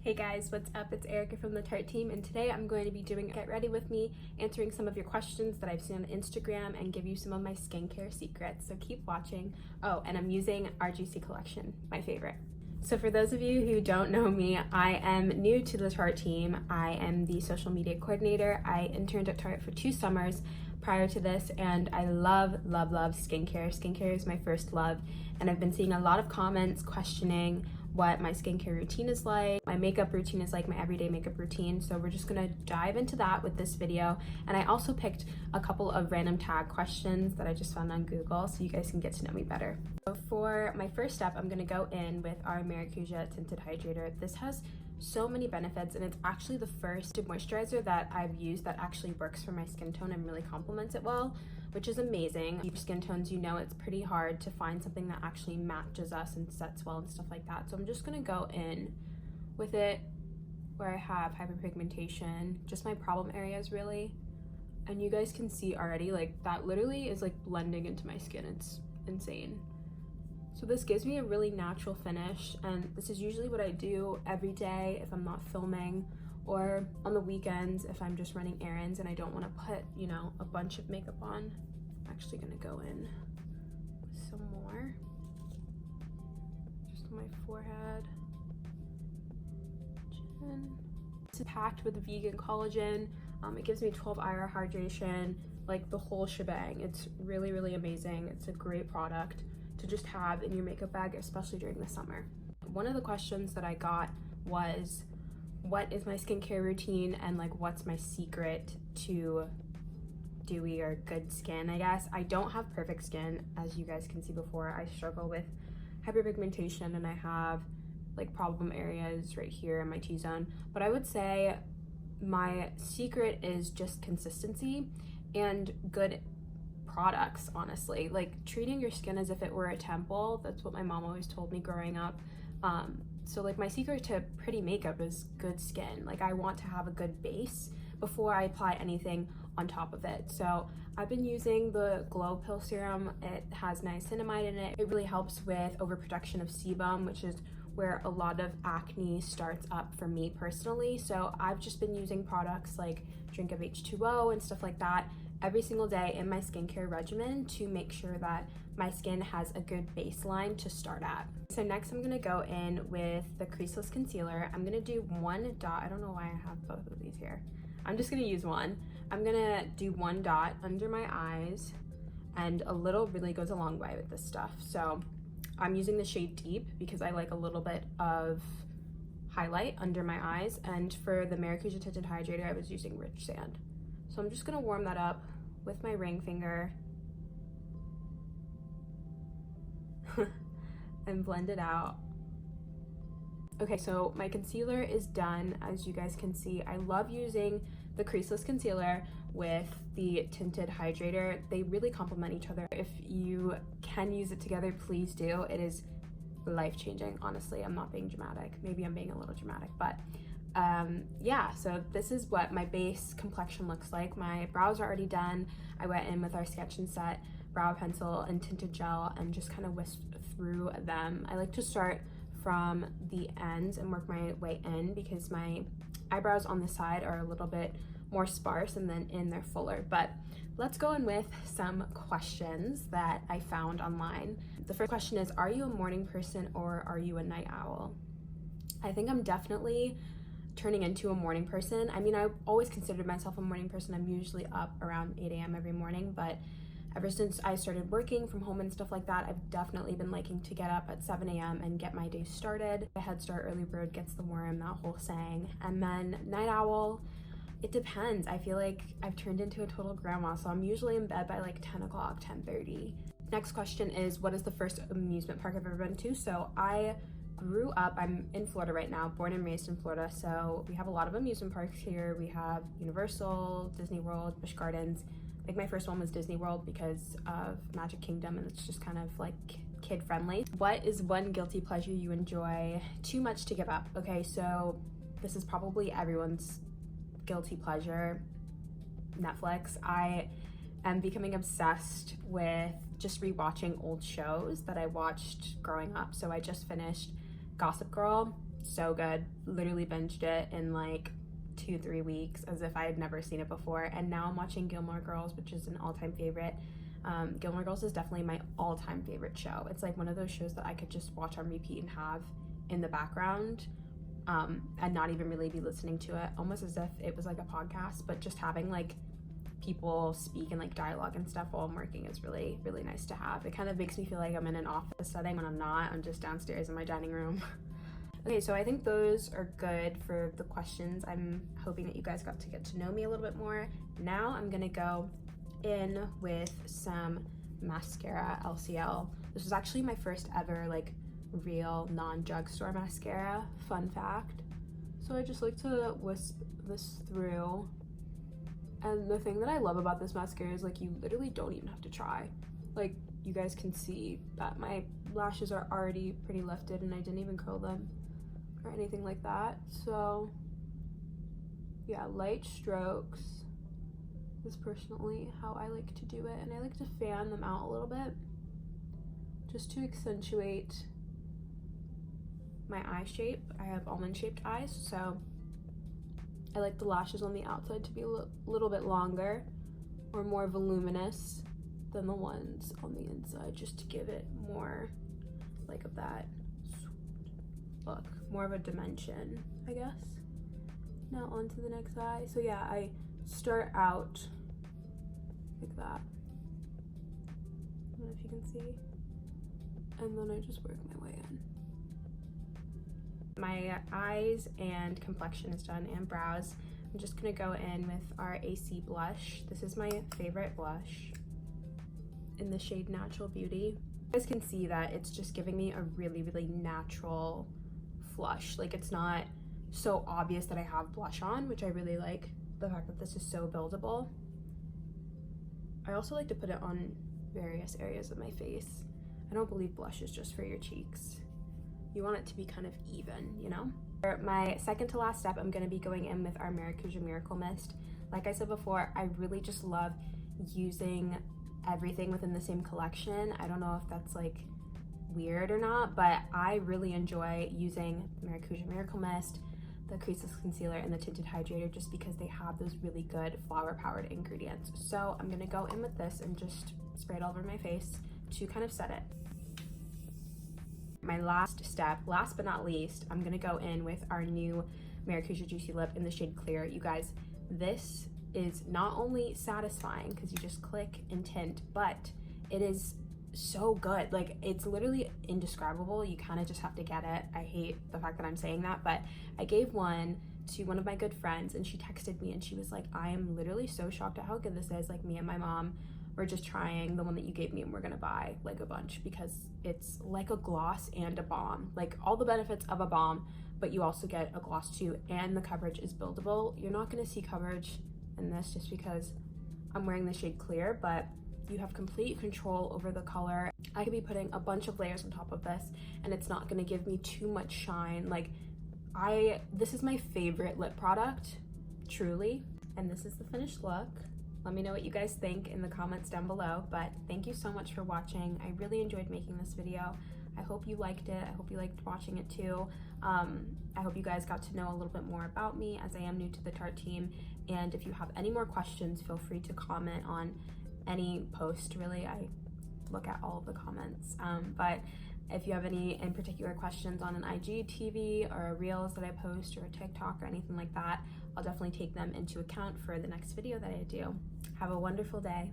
Hey guys, what's up? It's Erica from the Tarte team, and today I'm going to be doing Get Ready With Me, answering some of your questions that I've seen on Instagram and give you some of my skincare secrets, so keep watching. Oh, and I'm using our Juicy collection, my favorite. So for those of you who don't know me, I am new to the Tarte team. I am the social media coordinator. I interned at Tarte for 2 summers prior to this, and I love skincare. Skincare is my first love, and I've been seeing a lot of comments questioning what my skincare routine is like, my makeup routine is like, my everyday makeup routine. So we're just gonna dive into that with this video. And I also picked a couple of random tag questions that I just found on Google so you guys can get to know me better. So for my first step, I'm gonna go in with our Maracuja Tinted Hydrator. This has so many benefits, and it's actually the first moisturizer that I've used that actually works for my skin tone and really complements it well, which is amazing. Your skin tones, you know, it's pretty hard to find something that actually matches us and sets well and stuff like that. So I'm just gonna go in with it where I have hyperpigmentation, just my problem areas really. And you guys can see already, like, that literally is like blending into my skin. It's insane. So this gives me a really natural finish, and this is usually what I do every day if I'm not filming, or on the weekends if I'm just running errands and I don't want to put, you know, a bunch of makeup on. I'm actually gonna go in with some more, just on my forehead, chin. It's packed with vegan collagen. It gives me 12-hour hydration, like the whole shebang. It's really amazing. It's a great product to just have in your makeup bag, especially during the summer. One of the questions that I got was, what is my skincare routine and like what's my secret to dewy or good skin, I guess. I don't have perfect skin, as you guys can see before. I struggle with hyperpigmentation and I have like problem areas right here in my T-zone. But I would say my secret is just consistency and good products, honestly. Like treating your skin as if it were a temple. That's what my mom always told me growing up. So like my secret to pretty makeup is good skin. Like I want to have a good base before I apply anything on top of it. So I've been using the Glow Pill Serum. It has niacinamide in it. It really helps with overproduction of sebum, which is where a lot of acne starts up for me personally. So I've just been using products like Drink of H2O and stuff like that every single day in my skincare regimen to make sure that my skin has a good baseline to start at. So next I'm gonna go in with the Creaseless Concealer. I'm gonna do 1 dot. I don't know why I have both of these here. I'm just gonna use one. I'm gonna do 1 dot under my eyes, and a little really goes a long way with this stuff. So I'm using the shade Deep because I like a little bit of highlight under my eyes, and for the Maracuja Tinted Hydrator I was using Rich Sand. So I'm just gonna warm that up with my ring finger and blend it out. Okay, so my concealer is done. As you guys can see, I love using the Creaseless Concealer with the Tinted Hydrator. They really complement each other. If you can use it together, please do. It is life-changing, honestly. I'm not being dramatic. Maybe I'm being a little dramatic, but yeah, so this is what my base complexion looks like. My brows are already done. I went in with our Sketch and Set brow pencil and tinted gel and just kind of whisked through them. I like to start from the ends and work my way in because my eyebrows on the side are a little bit more sparse, and then in they're fuller. But let's go in with some questions that I found online. The first question is, are you a morning person or are you a night owl? I think I'm definitely turning into a morning person. I mean, I always considered myself a morning person. I'm usually up around 8 a.m. every morning, but ever since I started working from home and stuff like that, I've definitely been liking to get up at 7 a.m. and get my day started. A head start, early bird gets the worm, that whole saying. And then night owl, it depends. I feel like I've turned into a total grandma, so I'm usually in bed by like 10 o'clock, 10:30. Next question is, what is the first amusement park I've ever been to? So I grew up, I'm in Florida right now, born and raised in Florida, so we have a lot of amusement parks here. We have Universal, Disney World, Busch Gardens. Like my first one was Disney World because of Magic Kingdom, and it's just kind of like kid friendly. What is one guilty pleasure you enjoy too much to give up? Okay, so this is probably everyone's guilty pleasure, Netflix. I am becoming obsessed with just rewatching old shows that I watched growing up. So I just finished Gossip Girl. so good. Literally binged it in like 2-3 weeks as if I had never seen it before. And now I'm watching Gilmore Girls, which is an all-time favorite. Gilmore Girls is definitely my all-time favorite show. It's like one of those shows that I could just watch on repeat and have in the background, and not even really be listening to it, almost as if it was like a podcast, but just having like people speak and like dialogue and stuff while I'm working is really, really nice to have. It kind of makes me feel like I'm in an office setting when I'm not. I'm just downstairs in my dining room. Okay, so I think those are good for the questions. I'm hoping that you guys got to get to know me a little bit more. Now I'm gonna go in with some mascara, LCL. This was actually my first ever like real non-drugstore mascara, fun fact. So I just like to wisp this through. And the thing that I love about this mascara is like you literally don't even have to try. Like you guys can see that my lashes are already pretty lifted and I didn't even curl them or anything like that. So yeah, light strokes is personally how I like to do it, and I like to fan them out a little bit just to accentuate my eye shape. I have almond shaped eyes, so I like the lashes on the outside to be a little bit longer or more voluminous than the ones on the inside, just to give it more like of that look, more of a dimension, I guess. Now on to the next eye. So yeah, I start out like that. I don't know if you can see. And then I just work my way in. My eyes and complexion is done, and brows. I'm just gonna go in with our AC blush. This is my favorite blush in the shade Natural Beauty. You guys can see that it's just giving me a really, really natural flush. Like it's not so obvious that I have blush on, which I really like. The fact that this is so buildable. I also like to put it on various areas of my face. I don't believe blush is just for your cheeks. You want it to be kind of even, you know? For my second to last step, I'm gonna be going in with our Maracuja Miracle Mist. Like I said before, I really just love using everything within the same collection. I don't know if that's like weird or not, but I really enjoy using Maracuja Miracle Mist, the Creaseless Concealer, and the Tinted Hydrator, just because they have those really good flower powered ingredients. So I'm gonna go in with this and just spray it all over my face to kind of set it. My last step, last but not least, I'm gonna go in with our new Maracuja Juicy Lip in the shade Clear. You guys, this is not only satisfying because you just click and tint, but it is so good. Like it's literally indescribable. You kind of just have to get it. I hate the fact that I'm saying that, but I gave one to one of my good friends and she texted me and she was like, I am literally so shocked at how good this is. Like me and my mom were just trying the one that you gave me and we're gonna buy like a bunch because it's like a gloss and a balm, like all the benefits of a balm, but you also get a gloss too, and the coverage is buildable. You're not gonna see coverage in this just because I'm wearing the shade Clear, but you have complete control over the color. I could be putting a bunch of layers on top of this and it's not gonna give me too much shine. Like this is my favorite lip product, truly. And this is the finished look. Let me know what you guys think in the comments down below, but thank you so much for watching. I really enjoyed making this video. I hope you liked it. I hope you liked watching it too. I hope you guys got to know a little bit more about me, as I am new to the Tarte team. And if you have any more questions, feel free to comment on any post. Really, I look at all of the comments, but if you have any in particular questions on an IGTV or a Reels that I post or a TikTok or anything like that, I'll definitely take them into account for the next video that I do. Have a wonderful day.